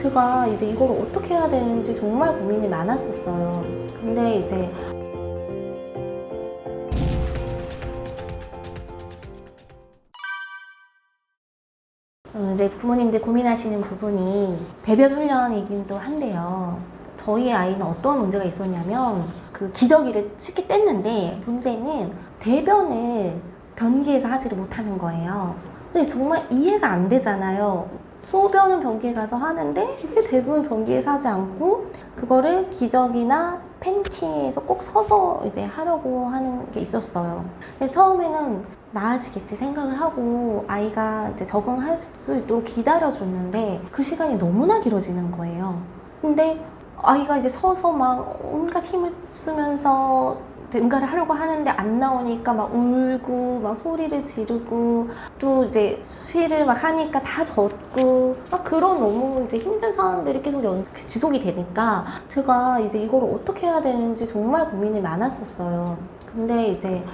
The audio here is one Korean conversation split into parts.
제가 이제 이걸 어떻게 해야 되는지 정말 고민이 많았었어요. 근데 이제 부모님들 고민하시는 부분이 배변 훈련이긴 또 한데요. 저희 아이는 어떤 문제가 있었냐면 그 기저귀를 쉽게 뗐는데 문제는 대변을 변기에서 하지를 못하는 거예요. 근데 정말 이해가 안 되잖아요. 소변은 변기에 가서 하는데 왜 대부분 변기에서 하지 않고 그거를 기저귀나 팬티에서 꼭 서서 이제 하려고 하는 게 있었어요. 근데 처음에는 나아지겠지 생각을 하고 아이가 이제 적응할 수 있도록 기다려줬는데 그 시간이 너무나 길어지는 거예요. 근데 아이가 이제 서서 막 온갖 힘을 쓰면서 응가를 하려고 하는데 안 나오니까 막 울고 막 소리를 지르고 또 이제 쉬를 막 하니까 다 젖고 막 그런 너무 이제 힘든 상황들이 계속 지속이 되니까 제가 이제 이걸 어떻게 해야 되는지 정말 고민이 많았었어요. 근데 이제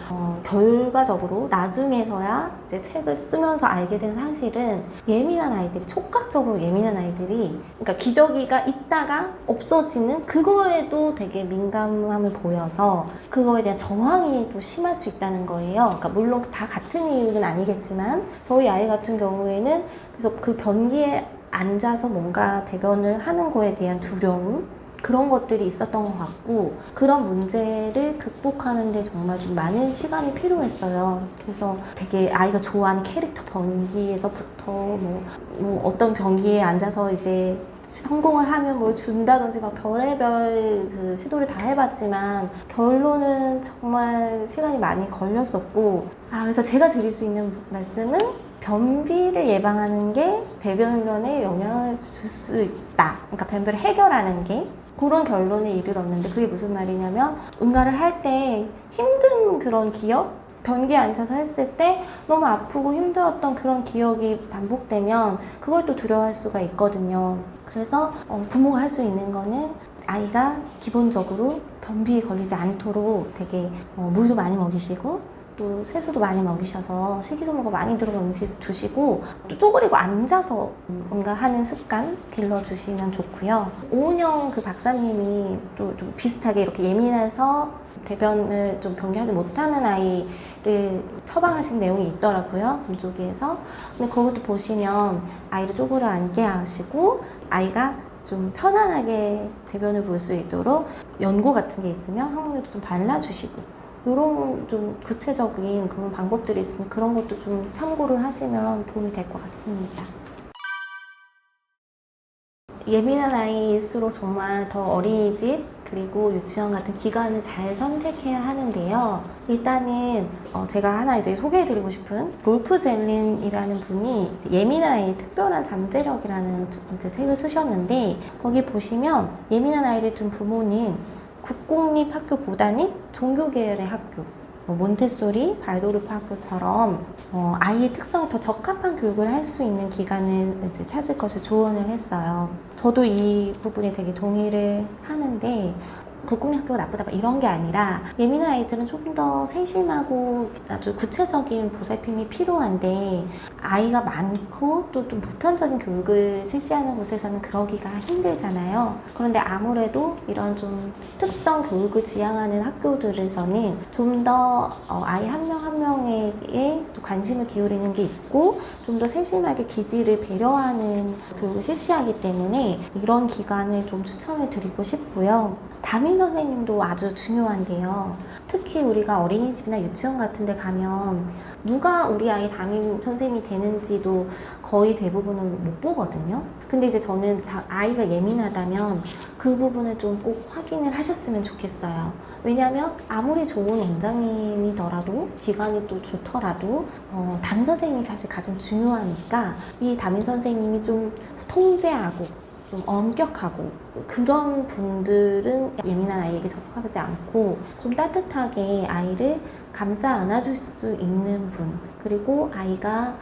결과적으로 나중에서야 이제 책을 쓰면서 알게 된 사실은 예민한 아이들이 촉각적으로 예민한 아이들이 그러니까 기저귀가 있다가 없어지는 그거에도 되게 민감함을 보여서 그거에 대한 저항이 또 심할 수 있다는 거예요. 그러니까 물론 다 같은 이유는 아니겠지만 저희 아이 같은 경우에는 그래서 그 변기에 앉아서 뭔가 대변을 하는 거에 대한 두려움 그런 것들이 있었던 것 같고 그런 문제를 극복하는 데 정말 좀 많은 시간이 필요했어요. 그래서 되게 아이가 좋아하는 캐릭터 변기에서부터 뭐 어떤 변기에 앉아서 이제 성공을 하면 뭘 준다든지 막 별의별 그 시도를 다 해봤지만 결론은 정말 시간이 많이 걸렸었고 그래서 제가 드릴 수 있는 말씀은 변비를 예방하는 게 대변 훈련에 영향을 줄 수 있다. 그러니까 변비를 해결하는 게 그런 결론에 이르렀는데 그게 무슨 말이냐면 응가를 할 때 힘든 그런 기억? 변기에 앉아서 했을 때 너무 아프고 힘들었던 그런 기억이 반복되면 그걸 또 두려워할 수가 있거든요. 그래서 부모가 할 수 있는 거는 아이가 기본적으로 변비에 걸리지 않도록 되게 물도 많이 먹이시고 또 채소도 많이 먹이셔서 식이섬유가 많이 들어간 음식 주시고 또 쪼그리고 앉아서 뭔가 하는 습관 길러주시면 좋고요. 오은영 그 박사님이 또 좀 비슷하게 이렇게 예민해서 대변을 좀 변기하지 못하는 아이를 처방하신 내용이 있더라고요. 금쪽이에서. 근데 거기도 보시면 아이를 쪼그려 앉게 하시고 아이가 좀 편안하게 대변을 볼 수 있도록 연고 같은 게 있으면 항문에도 좀 발라주시고 이런 좀 구체적인 그런 방법들이 있으면 그런 것도 좀 참고를 하시면 도움이 될 것 같습니다. 예민한 아이일수록 정말 더 어린이집 그리고 유치원 같은 기관을 잘 선택해야 하는데요. 일단은 제가 하나 이제 소개해드리고 싶은 rolf 젤린이라는 분이 이제 예민한 아이의 특별한 잠재력이라는 이제 책을 쓰셨는데 거기 보시면 예민한 아이를 둔 부모는 국공립 학교보다는 종교 계열의 학교, 몬테소리, 발도르프 학교처럼 아이의 특성에 더 적합한 교육을 할 수 있는 기관을 이제 찾을 것을 조언을 했어요. 저도 이 부분에 되게 동의를 하는데 국공립 학교가 나쁘다 이런 게 아니라 예민한 아이들은 좀 더 세심하고 아주 구체적인 보살핌이 필요한데 아이가 많고 또 좀 보편적인 교육을 실시하는 곳에서는 그러기가 힘들잖아요. 그런데 아무래도 이런 좀 특성 교육을 지향하는 학교들에서는 좀 더 아이 한 명 한 명에게 또 관심을 기울이는 게 있고 좀 더 세심하게 기질을 배려하는 교육을 실시하기 때문에 이런 기관을 좀 추천을 드리고 싶고요. 담임 선생님도 아주 중요한데요. 특히 우리가 어린이집이나 유치원 같은 데 가면 누가 우리 아이 담임 선생님이 되는지도 거의 대부분은 못 보거든요. 근데 이제 저는 아이가 예민하다면 그 부분을 좀 꼭 확인을 하셨으면 좋겠어요. 왜냐하면 아무리 좋은 원장님이더라도 기관이 또 좋더라도 담임 선생님이 사실 가장 중요하니까 이 담임 선생님이 좀 통제하고 좀 엄격하고 그런 분들은 예민한 아이에게 접근하지 않고 좀 따뜻하게 아이를 감싸 안아줄 수 있는 분 그리고 아이가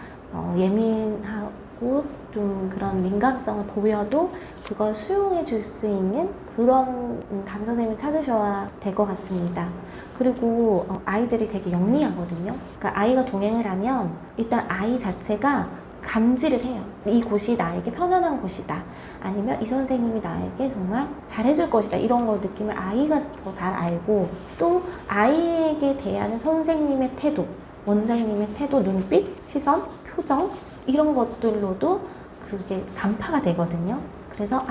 예민하고 좀 그런 민감성을 보여도 그걸 수용해 줄 수 있는 그런 담임 선생님을 찾으셔야 될 것 같습니다. 그리고 아이들이 되게 영리하거든요. 그러니까 아이가 동행을 하면 일단 아이 자체가 감지를 해요. 이 곳이 나에게 편안한 곳이다. 아니면 이 선생님이 나에게 정말 잘해줄 것이다. 이런 걸 느낌을 아이가 더 잘 알고, 또 아이에게 대하는 선생님의 태도, 원장님의 태도, 눈빛, 시선, 표정 이런 것들로도 그게 간파가 되거든요. 그래서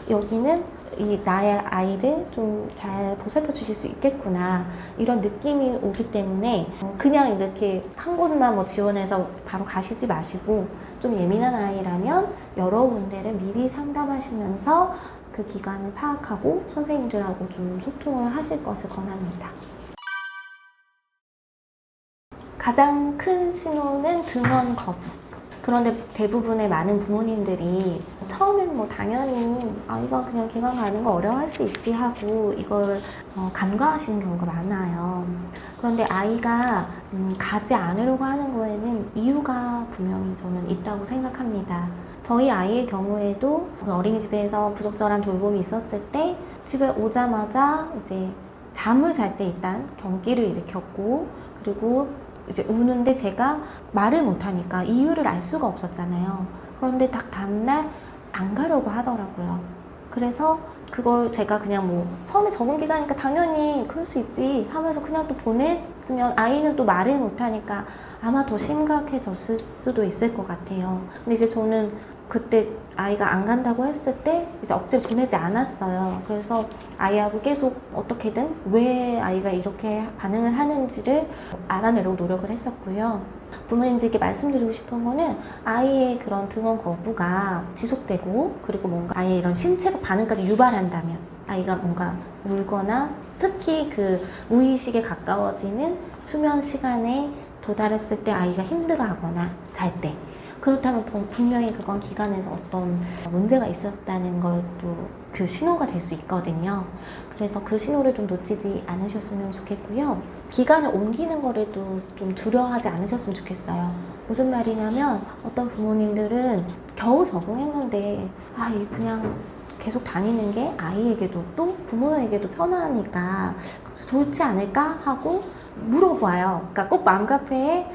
여기는 이 나의 아이를 좀 잘 보살펴 주실 수 있겠구나 이런 느낌이 오기 때문에 그냥 이렇게 한 곳만 지원해서 바로 가시지 마시고, 좀 예민한 아이라면 여러 군데를 미리 상담하시면서 그 기관을 파악하고 선생님들하고 좀 소통을 하실 것을 권합니다. 가장 큰 신호는 등원 거부. 그런데 대부분의 많은 부모님들이 처음엔 당연히 아이가 그냥 기관 가는 거 어려워할 수 있지 하고 이걸 간과하시는 경우가 많아요. 그런데 아이가 가지 않으려고 하는 거에는 이유가 분명히 저는 있다고 생각합니다. 저희 아이의 경우에도 어린이집에서 부적절한 돌봄이 있었을 때 집에 오자마자 이제 잠을 잘 때 일단 경기를 일으켰고, 그리고 이제 우는데 제가 말을 못하니까 이유를 알 수가 없었잖아요. 그런데 딱 다음날 안 가려고 하더라고요. 그래서 그걸 제가 그냥 처음에 적응 기간이니까 당연히 그럴 수 있지 하면서 그냥 또 보냈으면 아이는 또 말을 못하니까 아마 더 심각해졌을 수도 있을 것 같아요. 근데 이제 저는 그때 아이가 안 간다고 했을 때 이제 억지로 보내지 않았어요. 그래서 아이하고 계속 어떻게든 왜 아이가 이렇게 반응을 하는지를 알아내려고 노력을 했었고요. 부모님들께 말씀드리고 싶은 거는 아이의 그런 등원 거부가 지속되고, 그리고 뭔가 아이의 이런 신체적 반응까지 유발한다면, 아이가 뭔가 울거나 특히 그 무의식에 가까워지는 수면 시간에 도달했을 때 아이가 힘들어하거나 잘 때, 그렇다면 분명히 그건 기관에서 어떤 문제가 있었다는 것도 그 신호가 될 수 있거든요. 그래서 그 신호를 좀 놓치지 않으셨으면 좋겠고요. 기관을 옮기는 거를 또 좀 두려워하지 않으셨으면 좋겠어요. 무슨 말이냐면 어떤 부모님들은 겨우 적응했는데 이게 그냥 계속 다니는 게 아이에게도 또 부모에게도 편하니까 좋지 않을까 하고 물어봐요. 그러니까 꼭 맘카페에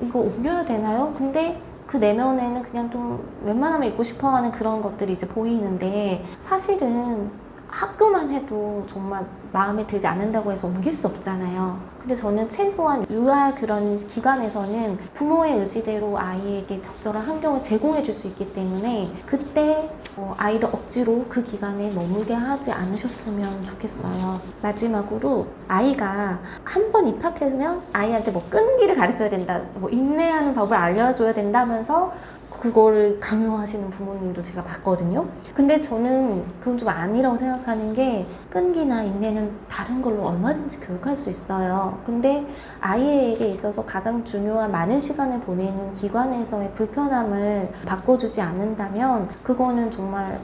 이거 옮겨야 되나요? 근데 그 내면에는 그냥 좀 웬만하면 있고 싶어 하는 그런 것들이 이제 보이는데, 사실은 학교만 해도 정말 마음에 들지 않는다고 해서 옮길 수 없잖아요. 근데 저는 최소한 유아 그런 기관에서는 부모의 의지대로 아이에게 적절한 환경을 제공해 줄 수 있기 때문에 그때 아이를 억지로 그 기관에 머물게 하지 않으셨으면 좋겠어요. 마지막으로 아이가 한 번 입학하면 아이한테 끈기를 가르쳐야 된다, 인내하는 법을 알려줘야 된다면서 그거를 강요하시는 부모님도 제가 봤거든요. 근데 저는 그건 좀 아니라고 생각하는 게, 끈기나 인내는 다른 걸로 얼마든지 교육할 수 있어요. 근데 아이에게 있어서 가장 중요한 많은 시간을 보내는 기관에서의 불편함을 바꿔주지 않는다면 그거는 정말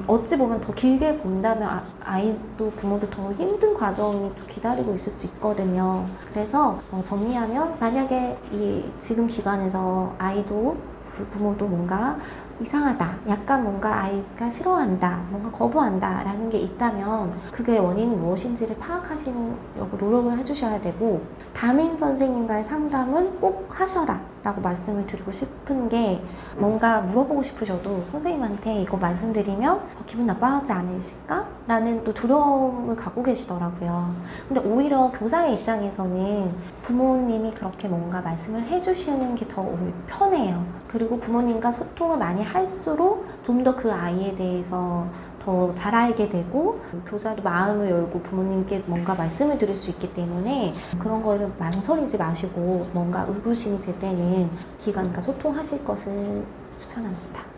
어찌 보면 더 길게 본다면 아이도 부모도 더 힘든 과정이 또 기다리고 있을 수 있거든요. 그래서 정리하면, 만약에 지금 기관에서 아이도 부모도 뭔가 이상하다, 약간 뭔가 아이가 싫어한다, 뭔가 거부한다 라는 게 있다면 그게 원인이 무엇인지를 파악하시려고 노력을 해주셔야 되고, 담임 선생님과의 상담은 꼭 하셔라 라고 말씀을 드리고 싶은 게, 뭔가 물어보고 싶으셔도 선생님한테 이거 말씀드리면 기분 나빠하지 않으실까? 라는 또 두려움을 갖고 계시더라고요. 근데 오히려 교사의 입장에서는 부모님이 그렇게 뭔가 말씀을 해주시는 게 더 편해요. 그리고 부모님과 소통을 많이 할수록 좀 더 그 아이에 대해서 더 잘 알게 되고, 교사도 마음을 열고 부모님께 뭔가 말씀을 드릴 수 있기 때문에 그런 거를 망설이지 마시고 뭔가 의구심이 들 때는 기관과 소통하실 것을 추천합니다.